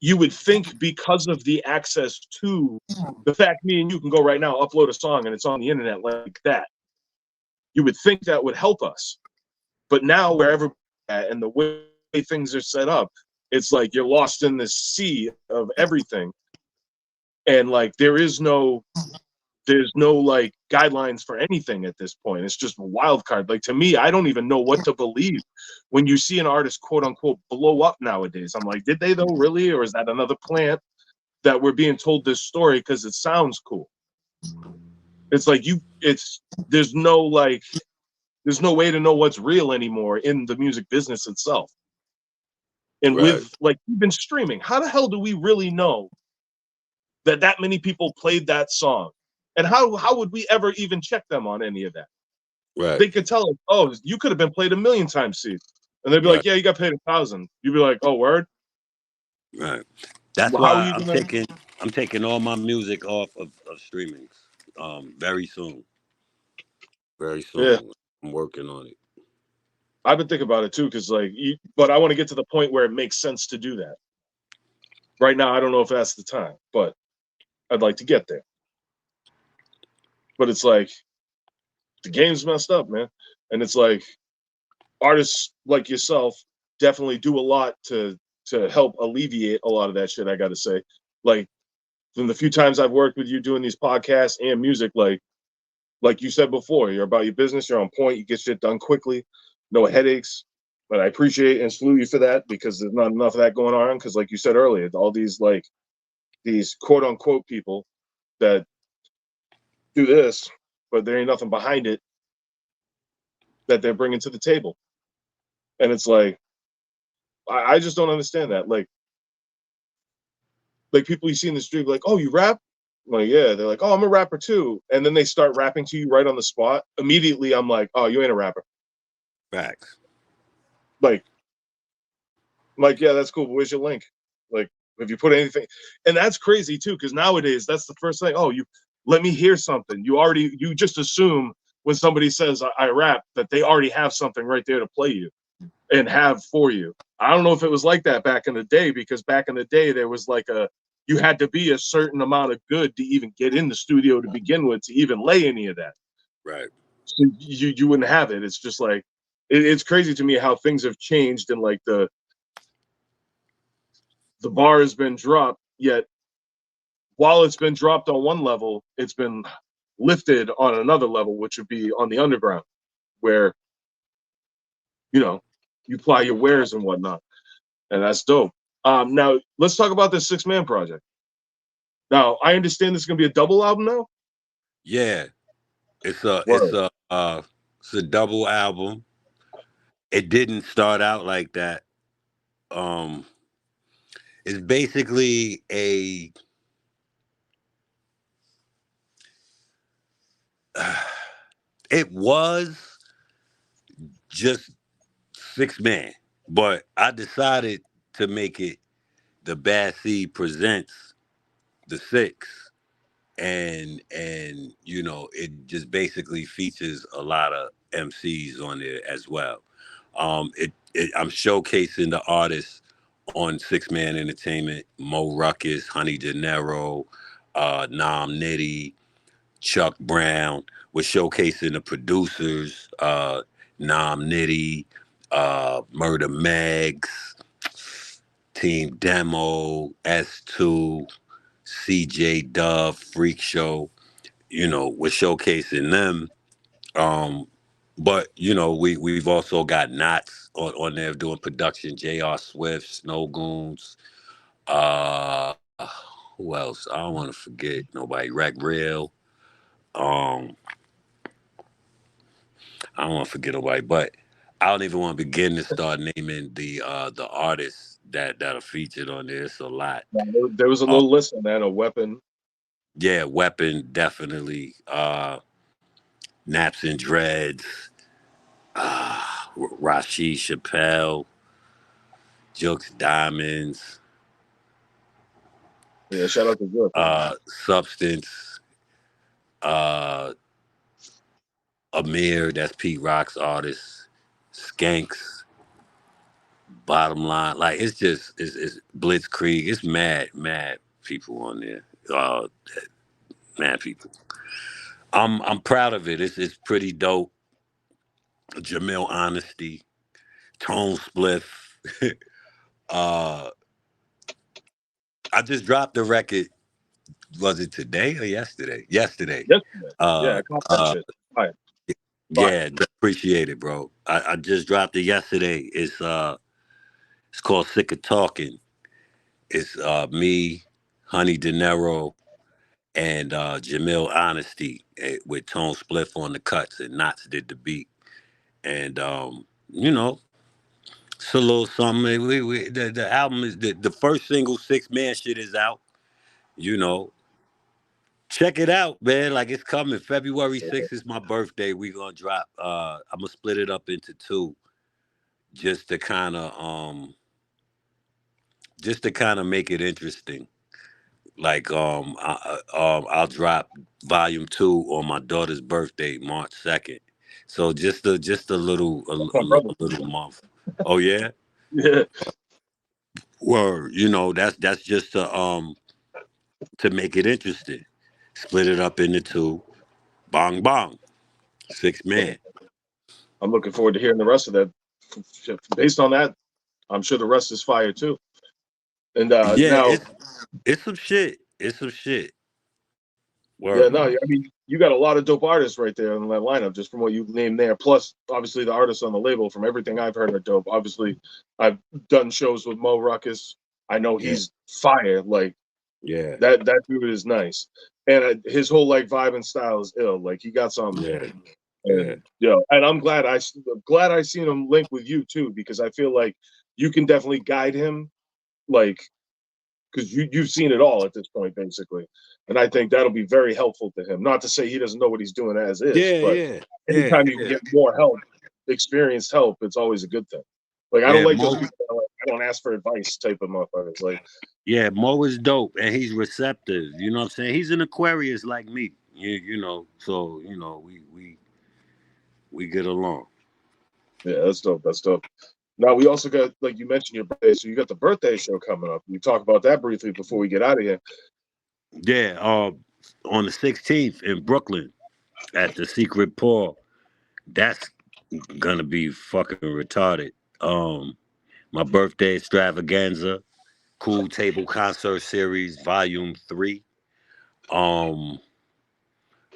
you would think, because of the access to the fact me and you can go right now, upload a song and it's on the internet like that, you would think that would help us. But now wherever and the way things are set up, it's like you're lost in this sea of everything. And like there's no like guidelines for anything at this point. It's just a wild card. Like to me, I don't even know what to believe when you see an artist quote unquote blow up nowadays. I'm like, did they though really, or is that another plant that we're being told this story because it sounds cool? It's like there's no like there's no way to know what's real anymore in the music business itself. And Right, with like even streaming, how the hell do we really know that many people played that song? And how would we ever even check them on any of that? right, They could tell us, oh, you could have been played 1,000,000 times, see. And they'd be right, like, yeah, you got paid 1,000. You'd be like, oh, word? right. That's Well, how are why you gonna? I'm taking all my music off of streamings. Very soon. Very Yeah, soon. I'm working on it. I've been thinking about it too, because like, but I want to get to the point where it makes sense to do that. Right now, I don't know if that's the time, but I'd like to get there. But it's like the game's messed up, man, and it's like artists like yourself definitely do a lot to help alleviate a lot of that shit. I got to say, like from the few times I've worked with you doing these podcasts and music, like you said before, you're about your business, you're on point, you get shit done quickly, no headaches. But I appreciate and salute you for that, because there's not enough of that going on. Because like you said earlier, all these quote unquote people that do this, but there ain't nothing behind it that they're bringing to the table. And it's like I just don't understand that. Like people you see in the street, like, oh, you rap? I'm like, yeah. They're like, oh, I'm a rapper too. And then they start rapping to you right on the spot. Immediately, I'm like, oh, you ain't a rapper. Facts. Like, yeah, that's cool. But where's your link? Like, have you put anything? And that's crazy too, because nowadays that's the first thing. Oh, you let me hear something. You just assume when somebody says I rap that they already have something right there to play you. and have for you. I don't know if it was like that back in the day, because back in the day there was like you had to be a certain amount of good to even get in the studio to begin with, to even lay any of that. Right. So you wouldn't have it. It's just like it's crazy to me how things have changed, and like the bar has been dropped, yet while it's been dropped on one level, it's been lifted on another level, which would be on the underground, where you know you apply your wares and whatnot, and that's dope. Now let's talk about this 6-man project. Now I understand this is gonna be a double album now. Yeah, it's a it's Word. a it's a double album. It didn't start out like that. Um, it's basically a it was just 6 man, but I decided to make it the Bad Seed presents the six, and it just basically features a lot of MCs on there as well. I'm showcasing the artists on 6 Man Entertainment: Mo Ruckus, Honey De Niro, Nam Nitty, Chuck Brown. We're showcasing the producers: Nam Nitty, Murder Megs, Team Demo, S2, CJ Dove, Freak Show. We're showcasing them. Um, but we've also got Knots on there doing production. J.R. Swift, Snow Goons. Uh, who else? I don't want to forget nobody. Rack Real. Um, I don't want to forget nobody, but I don't even want to begin to start naming the artists that are featured on there. It's a lot. There was a Uh, little list on that. A Weapon. yeah, Weapon definitely. Naps and Dreads. Rashid Chappelle. Jokes Diamonds. Yeah, shout out to Good. Substance. Uh, Amir. That's Pete Rock's artist. Skanks. Bottom line, like it's Blitzkrieg. It's mad people on there. Mad people. I'm proud of it. It's pretty dope. Jamil Honesty, Tone Spliff. uh, I just dropped the record. Was it today or yesterday? Yesterday. Yesterday. Yeah, Uh, I caught that uh, shit. Fire. Fire. yeah, appreciate it, bro. I just dropped it yesterday. It's called Sick of Talking. It's me, Honey De Niro, and Jamil Honesty, with Tone Spliff on the cuts, and Knots did the beat. And it's a little something. The album is the first single, 6 Man shit, is out. You know, check it out, man. Like, it's coming. February 6th is my birthday. We gonna drop. I'm gonna split it up into two, just to kind of make it interesting. Like, I'll drop volume 2 on my daughter's birthday, March 2nd. So just a little That's my brother. a little month. Oh yeah, Yeah. word. That's just to make it interesting. Split it up into two. Bong bong. 6 Man. I'm looking forward to hearing the rest of that. Based on that, I'm sure the rest is fire too. And Yeah, now, it's some shit. It's some shit. yeah, Word. no, I mean, you got a lot of dope artists right there in that lineup, just from what you named there. Plus, obviously, the artists on the label, from everything I've heard, are dope. Obviously, I've done shows with Mo Ruckus. I know Yeah. he's fire. Like Yeah. that dude is nice, and his whole like vibe and style is ill. Like he got some, Yeah. Yeah. and and I'm glad I seen him link with you too, because I feel like you can definitely guide him, like because you've seen it all at this point, basically. And I think that'll be very helpful to him. Not to say he doesn't know what he's doing as is, Yeah. but Yeah. Yeah. anytime you can Yeah. get more help, experienced help, it's always a good thing. Like I don't Yeah. like those people that are like, I don't ask for advice type of motherfuckers. Like, Yeah, Mo is dope and he's receptive. You know what I'm saying? He's an Aquarius like me. So we get along. yeah, that's dope. That's dope. Now we also got, like you mentioned, your birthday. So you got the birthday show coming up. We talk about that briefly before we get out of here. Yeah, on the 16th in Brooklyn at the Secret Paul. That's gonna be fucking retarded. My birthday extravaganza, Cool Table Concert Series Volume 3. Um,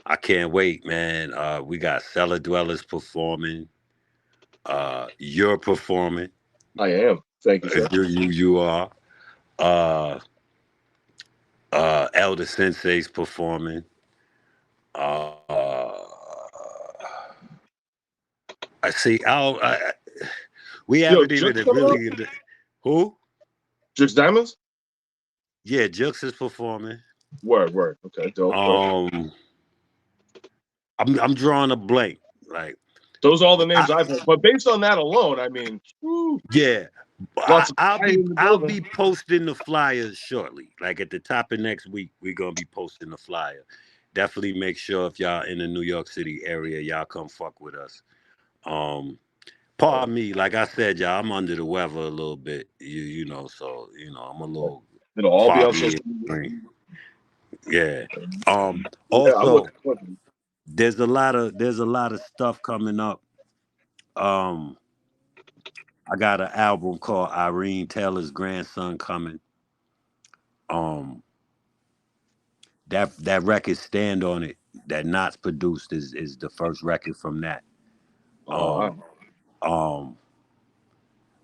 I can't wait, man. We got Cellar Dwellers performing. You're performing. I am. Thank you, sir. You are. Uh, Elder Sensei's performing. I see. We Yo, haven't Jux even coming up? really. Who? Jux Diamonds? Yeah, Jux is performing. Word, word. Okay, dope, dope. Um, I'm drawing a blank. Like, Those are all the I, names I've heard. But based on that alone, I mean, woo, yeah, lots of I'll fire be in the I'll building. be posting the flyers shortly. Like at the top of next week, we're gonna be posting the flyer. Definitely make sure if y'all in the New York City area, y'all come fuck with us. Um, Pardon me, like I said, y'all, I'm under the weather a little bit. You know, so I'm a little It'll all be on foggy social and media. green. Yeah. Yeah, I'm Also, looking forward to it. there's a lot of stuff coming up. Um, I got an album called Irene Taylor's Grandson coming. Um, that record Stand on It that Knots produced is the first record from that. Oh, all right. Um, um,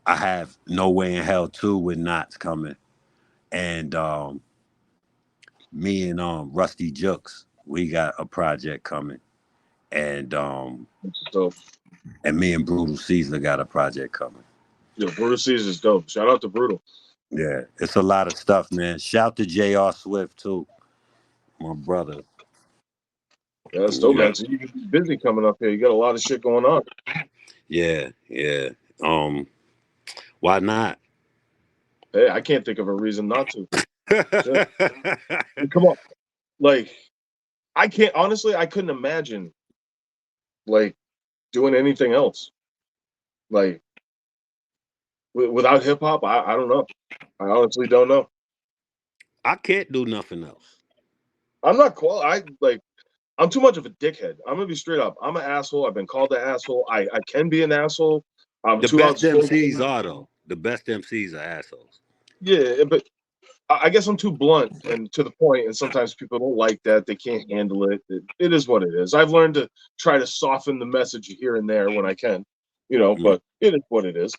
I have No Way in Hell 2 with Knots coming, and me and Rusty Jux, we got a project coming, and Which is dope. me and Brutal Caesar got a project coming. Yo, Brutal Caesar's dope. Shout out to Brutal. Yeah, it's a lot of stuff, man. Shout to J.R. Swift too, my brother. Yeah, that's dope, Yeah, man. So you're busy coming up here. You got a lot of shit going on. yeah, yeah. Why not? Hey, I can't think of a reason not to. Shit. I mean, come on. Like, I can't, honestly, I couldn't imagine, like, doing anything else. Like, without hip hop, I don't know. I honestly don't know. I can't do nothing else. I'm not I like I'm too much of a dickhead. I'm gonna be straight up. I'm an asshole. I've been called an asshole. I can be an asshole. I'm The too best outspoken. MCs are though. The best MCs are assholes. Yeah, but I guess I'm too blunt and to the point, and sometimes people don't like that. They can't handle it. It is what it is. I've learned to try to soften the message here and there when I can, Mm. but it is what it is.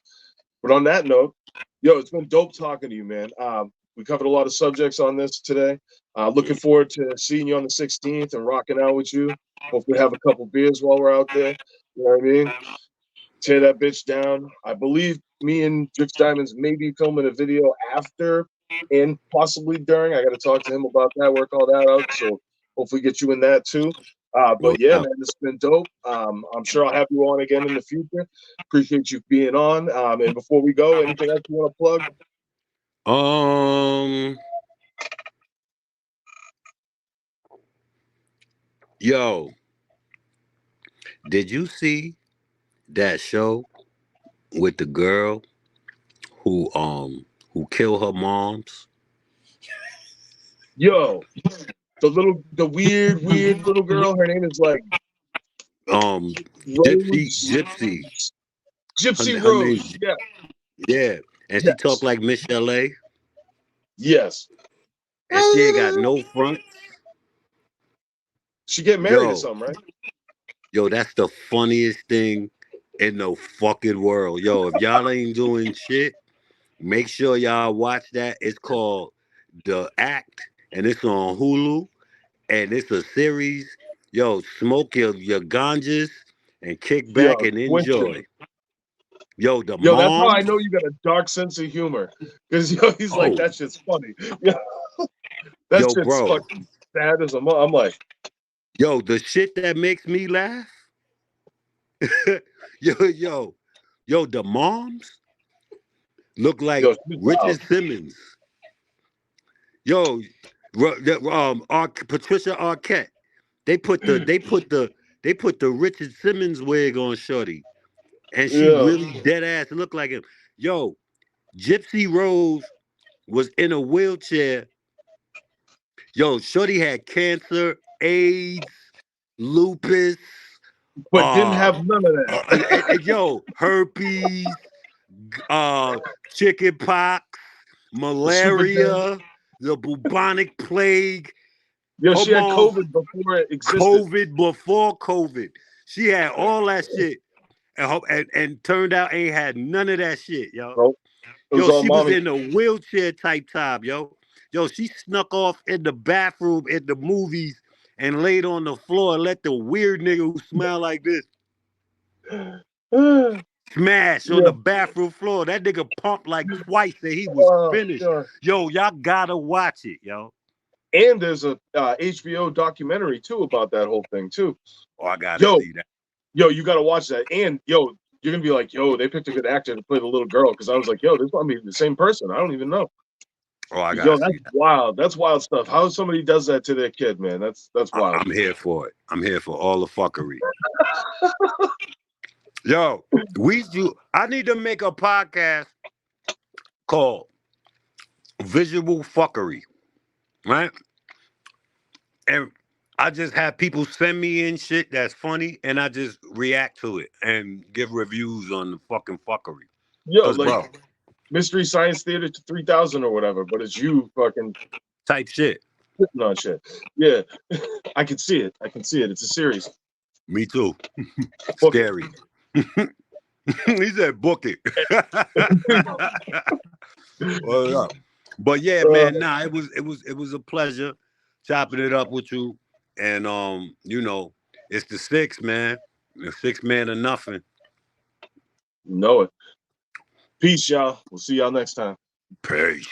But on that note, yo, it's been dope talking to you, man. We covered a lot of subjects on this today. Looking forward to seeing you on the 16th and rocking out with you. Hopefully, have a couple beers while we're out there. You know what I mean? Tear that bitch down. I believe me and Drix Diamonds may be filming a video after and possibly during. I got to talk to him about that, work all that out. So hopefully get you in that too. No But yeah, doubt. man, this has been dope. I'm sure I'll have you on again in the future. Appreciate you being on. And before we go, anything else you want to plug? Um, yo, did you see that show with the girl who killed her moms? Yo, the weird little girl. Her name is like Um, Rose Gypsy. Gypsy Her Rose. name's Yeah, yeah, and she talked yes, like Miss Chalet, yes. and she ain't got no front. She get married or Yo, something, right? that's the funniest thing in the fucking world. Yo, if y'all ain't doing shit, make sure y'all watch that. It's called The Act, and it's on Hulu, and it's a series. Yo, smoke your ganjas and kick back Yo, and Twitcher. enjoy. Yo, the Yo, that's how I moms. know you got a dark sense of humor. Because yo, he's like, Oh, that shit's funny. Yeah, that yo, shit's bro. fucking sad as a I'm like, Yo, the shit that makes me laugh. yo, yo, the moms look like yo, she's wild. Richard Simmons. Yo, Patricia Arquette. They put the Richard Simmons wig on Shorty. and she Yeah. really dead ass looked like him. Yo, Gypsy Rose was in a wheelchair. Yo, Shorty had cancer, AIDS, lupus, But didn't have none of that. yo, herpes, uh, chicken pox, The super tan. malaria, the bubonic plague. Yo, she Come had on, COVID before it existed. COVID before COVID. She had all that shit, and turned out ain't had none of that shit, yo. Nope. It was Yo, all she was mommy. in a wheelchair type time, yo. Yo, she snuck off in the bathroom in the movies and laid on the floor and let the weird nigga who smiled like this smash on Yeah. the bathroom floor. That nigga pumped like twice and he was finished. Yeah. Yo, y'all gotta watch it, yo. And there's a HBO documentary too about that whole thing too. Oh, I gotta Yo, see that. you got to watch that. And yo, you're gonna be like, yo, they picked a good actor to play the little girl. Because I was like, yo, this might be the same person. I don't even know. Oh, I Yo, gotta that's see that. wild. That's wild stuff. How somebody does that to their kid, man? That's wild. I'm here for it. I'm here for all the fuckery. Yo, I need to make a podcast called Visual Fuckery, right? And I just have people send me in shit that's funny, and I just react to it and give reviews on the fucking fuckery. Yo, Cause like bro, Mystery Science Theater 3000 or whatever, but it's you fucking type shit. sitting on shit. Yeah, I can see it. I can see it. It's a series. Me too. Book Scary. He said, "Book it." Well, yeah. But yeah, man, nah, it was a pleasure chopping it up with you, and you know, it's the six man, the 6 man or nothing. Know it. Peace, y'all. We'll see y'all next time. Peace.